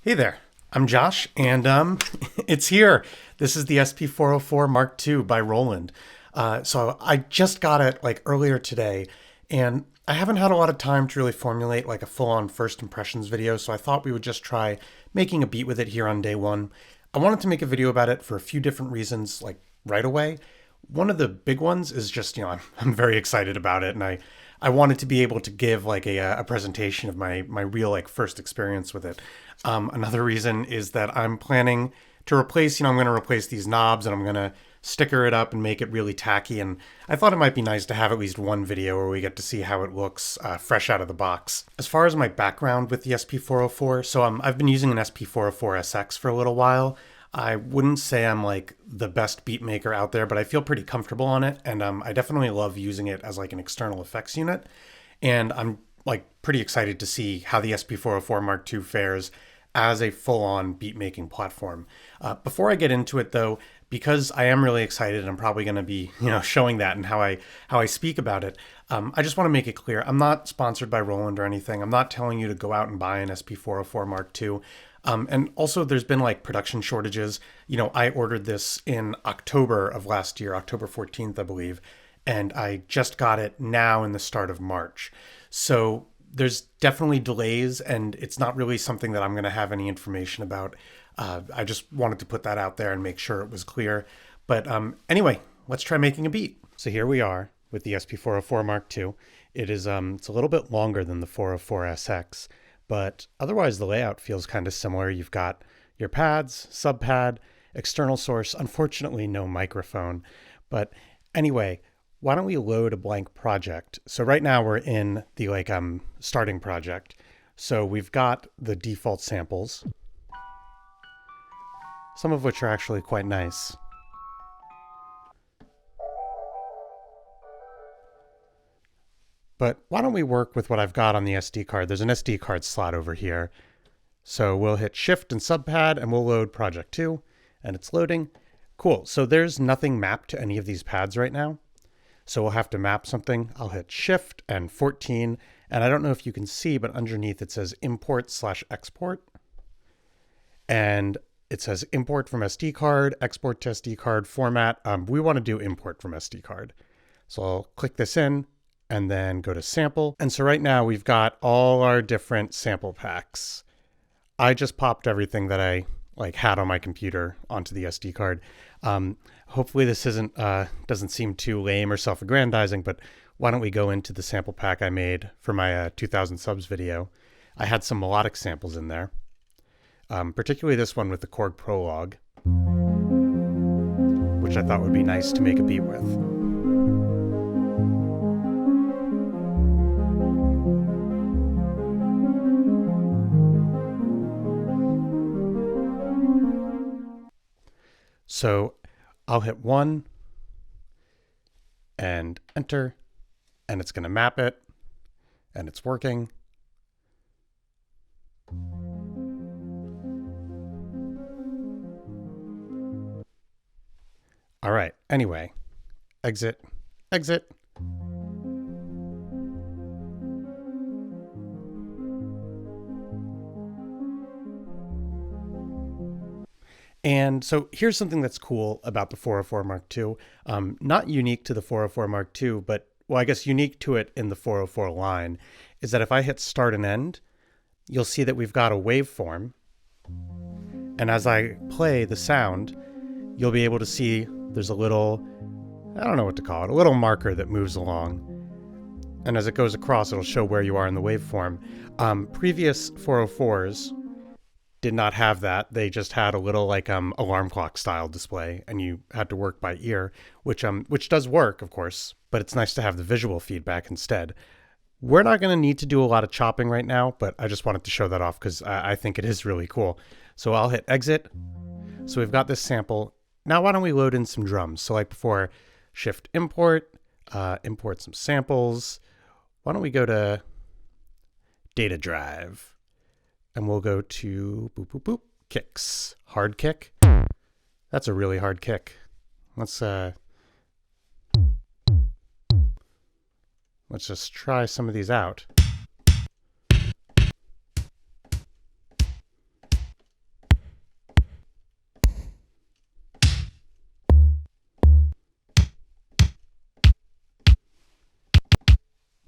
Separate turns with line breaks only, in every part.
Hey there, I'm Josh, and it's here. This is the SP-404 Mark II by Roland. So I just got it like earlier today, and I haven't had a lot of time to really formulate like a full-on first impressions video, so I thought we would just try making a beat with it here on day one. I wanted to make a video about it for a few different reasons, like right away. One of the big ones is just, I'm very excited about it, and I wanted to be able to give like a presentation of my real like first experience with it. Another reason is that I'm planning to replace, I'm going to replace these knobs and I'm going to sticker it up and make it really tacky. And I thought it might be nice to have at least one video where we get to see how it looks fresh out of the box. As far as my background with the SP-404, so I've been using an SP-404 SX for a little while. I wouldn't say I'm like the best beat maker out there, but I feel pretty comfortable on it. And I definitely love using it as like an external effects unit. And I'm like pretty excited to see how the SP-404 Mark II fares as a full-on beat making platform. Before I get into it though, because I am really excited, I'm probably going to be, showing that and how I speak about it. I just want to make it clear, I'm not sponsored by Roland or anything. I'm not telling you to go out and buy an SP-404 Mark II. And also there's been like production shortages. I ordered this in October of last year, October 14th, I believe, and I just got it now in the start of March. So there's definitely delays, and it's not really something that I'm going to have any information about. I just wanted to put that out there and make sure it was clear. But anyway, let's try making a beat. So here we are with the SP-404 Mark II. It's a little bit longer than the 404SX, but otherwise the layout feels kind of similar. You've got your pads, sub pad, external source, unfortunately no microphone. But anyway, why don't we load a blank project? So right now we're in the starting project. So we've got the default samples, some of which are actually quite nice. But why don't we work with what I've got on the SD card? There's an SD card slot over here. So we'll hit Shift and Subpad and we'll load Project 2, and it's loading. Cool, so there's nothing mapped to any of these pads right now. So we'll have to map something. I'll hit Shift and 14, and I don't know if you can see, but underneath it says import/export. And it says import from SD card, export to SD card format. We want to do import from SD card. So I'll click this in and then go to sample. And so right now we've got all our different sample packs. I just popped everything that I had on my computer onto the SD card. Hopefully this doesn't seem too lame or self-aggrandizing, but why don't we go into the sample pack I made for my 2000 subs video. I had some melodic samples in there, particularly this one with the Korg Prologue, which I thought would be nice to make a beat with. So I'll hit 1 and enter, and it's going to map it, and it's working. All right, anyway, exit, exit. And so here's something that's cool about the 404 Mark II. Not unique to the 404 Mark II, but, well, I guess unique to it in the 404 line, is that if I hit start and end, you'll see that we've got a waveform. And as I play the sound, you'll be able to see there's a little, I don't know what to call it, a little marker that moves along. And as it goes across, it'll show where you are in the waveform. Previous 404s did not have that. They just had a little alarm clock style display, and you had to work by ear, which does work, of course, but it's nice to have the visual feedback instead. We're not going to need to do a lot of chopping right now, but I just wanted to show that off because I think it is really cool. So I'll hit exit. So we've got this sample. Now why don't we load in some drums? So like before, Shift import, import some samples. Why don't we go to data drive? And we'll go to boop, boop, boop, kicks. Hard kick. That's a really hard kick. Let's just try some of these out.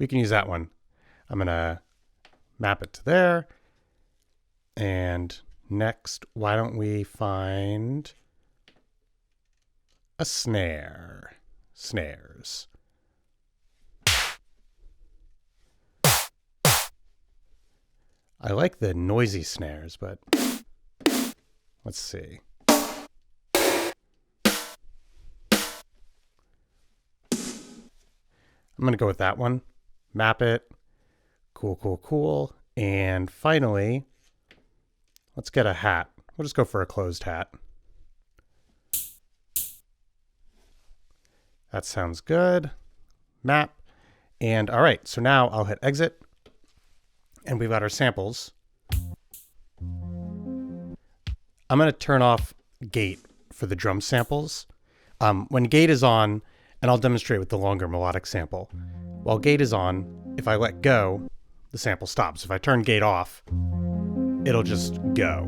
we can use that one. I'm going to map it to there. And next, why don't we find a snare? Snares. I like the noisy snares, but let's see. I'm going to go with that one. Map it. Cool, cool, cool. And finally, let's get a hat. We'll just go for a closed hat. That sounds good. Map. And all right, so now I'll hit exit. And we've got our samples. I'm going to turn off gate for the drum samples. When gate is on, and I'll demonstrate with the longer melodic sample. While gate is on, if I let go, the sample stops. If I turn gate off, it'll just go.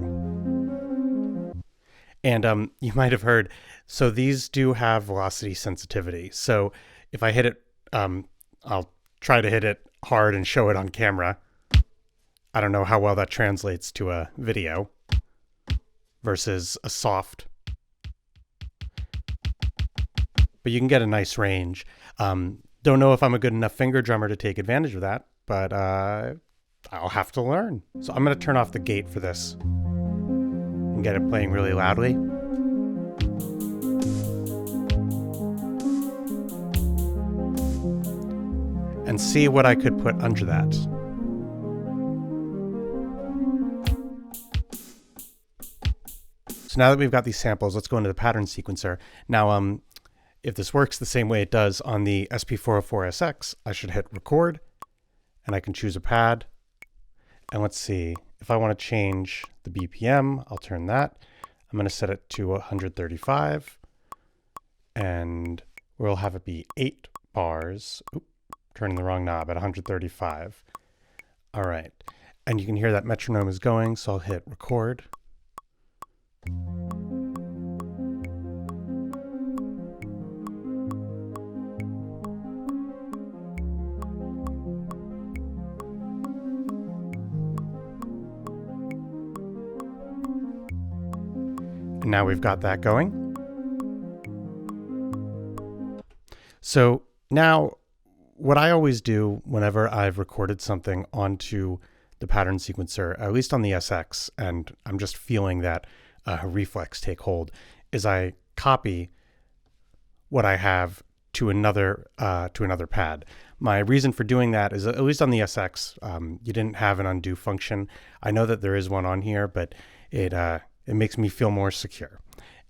And you might have heard, so these do have velocity sensitivity. So if I hit it, I'll try to hit it hard and show it on camera. I don't know how well that translates to a video versus a soft. But you can get a nice range. Don't know if I'm a good enough finger drummer to take advantage of that, but I'll have to learn. So I'm going to turn off the gate for this and get it playing really loudly. And see what I could put under that. So now that we've got these samples, let's go into the pattern sequencer. Now, if this works the same way it does on the SP-404SX, I should hit record, and I can choose a pad. And let's see, if I want to change the BPM, I'll turn that. I'm going to set it to 135, and we'll have it be 8 bars. Oop, turning the wrong knob at 135. All right, and you can hear that metronome is going, so I'll hit record. And now we've got that going. So now what I always do whenever I've recorded something onto the pattern sequencer, at least on the SX, and I'm just feeling that reflex take hold, is I copy what I have to another pad. My reason for doing that is, at least on the SX, you didn't have an undo function. I know that there is one on here, but it makes me feel more secure.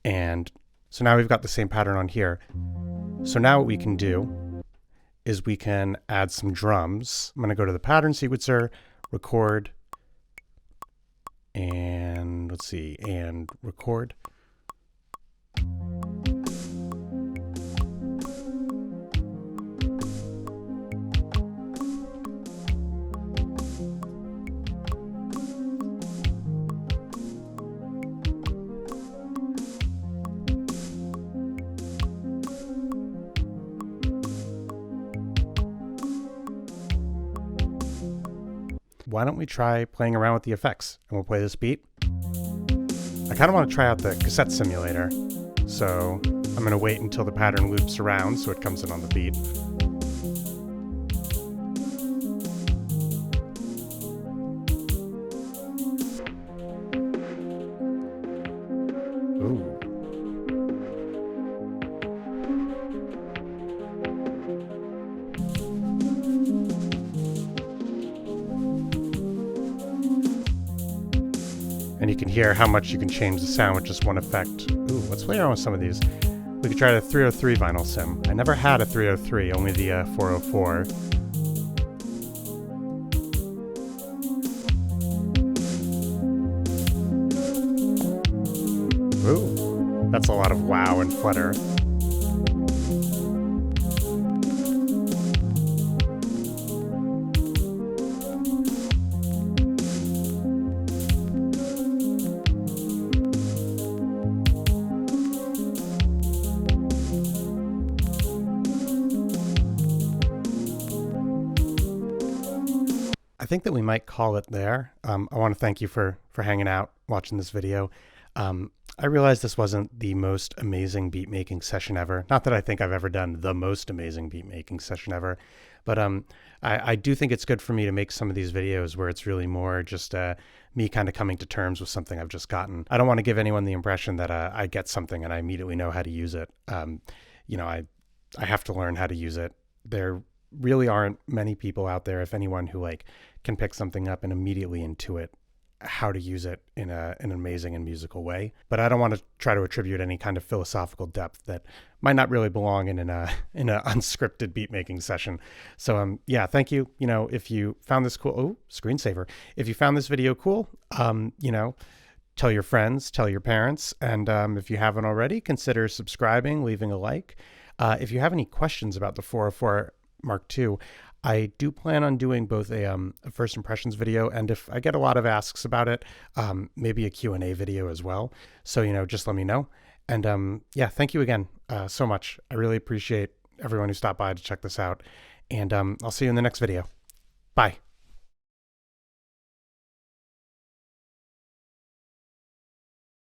And so now we've got the same pattern on here. So now what we can do is we can add some drums. I'm going to go to the pattern sequencer, record, and let's see, and record. Why don't we try playing around with the effects, and we'll play this beat. I kind of want to try out the cassette simulator, so I'm going to wait until the pattern loops around so it comes in on the beat. Ooh. And you can hear how much you can change the sound with just one effect. Ooh, let's play around with some of these. We could try the 303 vinyl sim. I never had a 303, only the 404. Ooh, that's a lot of wow and flutter. I think that we might call it there. I want to thank you for hanging out, watching this video. I realize this wasn't the most amazing beat making session ever. Not that I think I've ever done the most amazing beat making session ever, but I do think it's good for me to make some of these videos where it's really more just me kind of coming to terms with something I've just gotten. I don't want to give anyone the impression that I get something and I immediately know how to use it. I have to learn how to use it. There really aren't many people out there, if anyone, who can pick something up and immediately intuit how to use it in an amazing and musical way. But I don't want to try to attribute any kind of philosophical depth that might not really belong in an unscripted beat making session. So yeah, thank you. If you found this cool, screensaver. If you found this video cool, tell your friends, tell your parents, and if you haven't already, consider subscribing, leaving a like. If you have any questions about the 404 Mark II, I do plan on doing both a first impressions video, and if I get a lot of asks about it, maybe a Q&A video as well. So, just let me know. And yeah, thank you again so much. I really appreciate everyone who stopped by to check this out. And I'll see you in the next video. Bye.